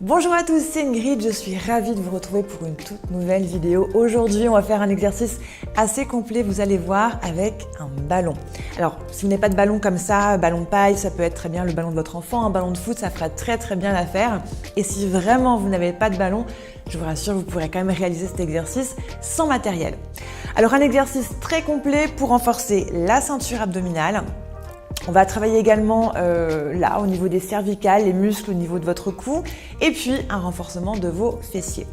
Bonjour à tous, c'est Ingrid, je suis ravie de vous retrouver pour une toute nouvelle vidéo. Aujourd'hui, on va faire un exercice assez complet, vous allez voir, avec un ballon. Alors, si vous n'avez pas de ballon comme ça, ballon paille, ça peut être très bien le ballon de votre enfant, un ballon de foot, ça fera très bien l'affaire. Et si vraiment vous n'avez pas de ballon, je vous rassure, vous pourrez quand même réaliser cet exercice sans matériel. Alors, un exercice très complet pour renforcer la ceinture abdominale. On va travailler également là au niveau des cervicales, les muscles au niveau de votre cou et puis un renforcement de vos fessiers.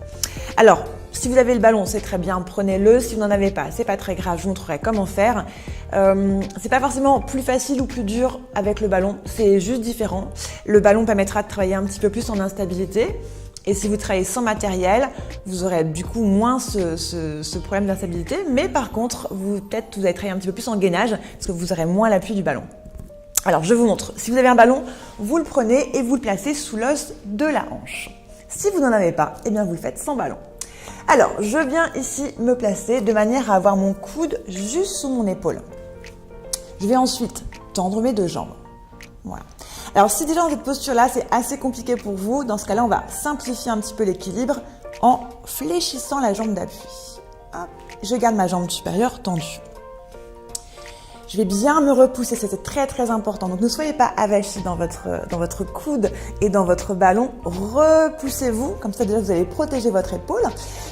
Alors, si vous avez le ballon, c'est très bien, prenez-le. Si vous n'en avez pas, c'est pas très grave, je vous montrerai comment faire. C'est pas forcément plus facile ou plus dur avec le ballon, c'est juste différent. Le ballon permettra de travailler un petit peu plus en instabilité. Et si vous travaillez sans matériel, vous aurez du coup moins ce problème d'instabilité. Mais par contre, peut-être vous allez travailler un petit peu plus en gainage parce que vous aurez moins l'appui du ballon. Alors, je vous montre. Si vous avez un ballon, vous le prenez et vous le placez sous l'os de la hanche. Si vous n'en avez pas, eh bien, vous le faites sans ballon. Alors, je viens ici me placer de manière à avoir mon coude juste sous mon épaule. Je vais ensuite tendre mes deux jambes. Voilà. Alors, si déjà dans cette posture-là, c'est assez compliqué pour vous, dans ce cas-là, on va simplifier un petit peu l'équilibre en fléchissant la jambe d'appui. Hop, je garde ma jambe supérieure tendue. Je vais bien me repousser, c'est très important. Donc ne soyez pas avachi dans votre coude et dans votre ballon. Repoussez-vous, comme ça déjà vous allez protéger votre épaule.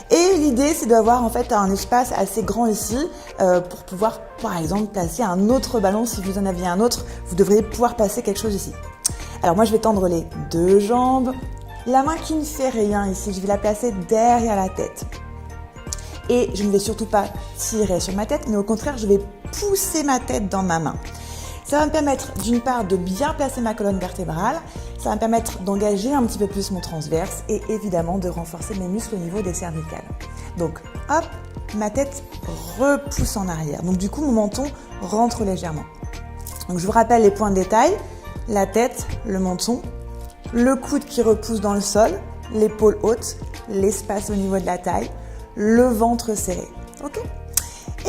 Et l'idée c'est d'avoir en fait un espace assez grand ici pour pouvoir par exemple placer un autre ballon. Si vous en aviez un autre, vous devriez pouvoir placer quelque chose ici. Alors moi je vais tendre les deux jambes. La main qui ne fait rien ici, je vais la placer derrière la tête. Et je ne vais surtout pas tirer sur ma tête, mais au contraire, je vais pousser ma tête dans ma main. Ça va me permettre d'une part de bien placer ma colonne vertébrale, ça va me permettre d'engager un petit peu plus mon transverse et évidemment de renforcer mes muscles au niveau des cervicales. Donc hop, ma tête repousse en arrière. Donc du coup, mon menton rentre légèrement. Donc je vous rappelle les points de détail, la tête, le menton, le coude qui repousse dans le sol, l'épaule haute, l'espace au niveau de la taille, le ventre serré, ok?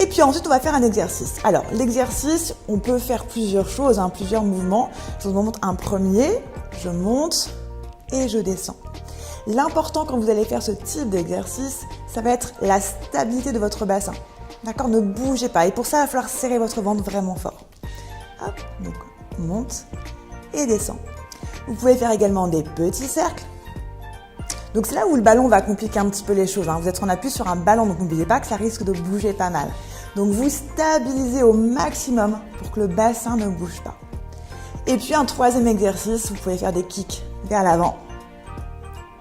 Et puis ensuite, on va faire un exercice. Alors, l'exercice, on peut faire plusieurs choses, plusieurs mouvements. Je vous montre un premier, je monte et je descends. L'important quand vous allez faire ce type d'exercice, ça va être la stabilité de votre bassin. D'accord? Ne bougez pas. Et pour ça, il va falloir serrer votre ventre vraiment fort. Hop, donc monte et descend. Vous pouvez faire également des petits cercles. Donc c'est là où le ballon va compliquer un petit peu les choses. Vous êtes en appui sur un ballon, donc n'oubliez pas que ça risque de bouger pas mal. Donc vous stabilisez au maximum pour que le bassin ne bouge pas. Et puis un troisième exercice, vous pouvez faire des kicks vers l'avant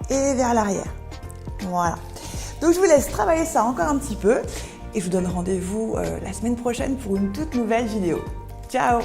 et vers l'arrière. Voilà. Donc je vous laisse travailler ça encore un petit peu et je vous donne rendez-vous la semaine prochaine pour une toute nouvelle vidéo. Ciao!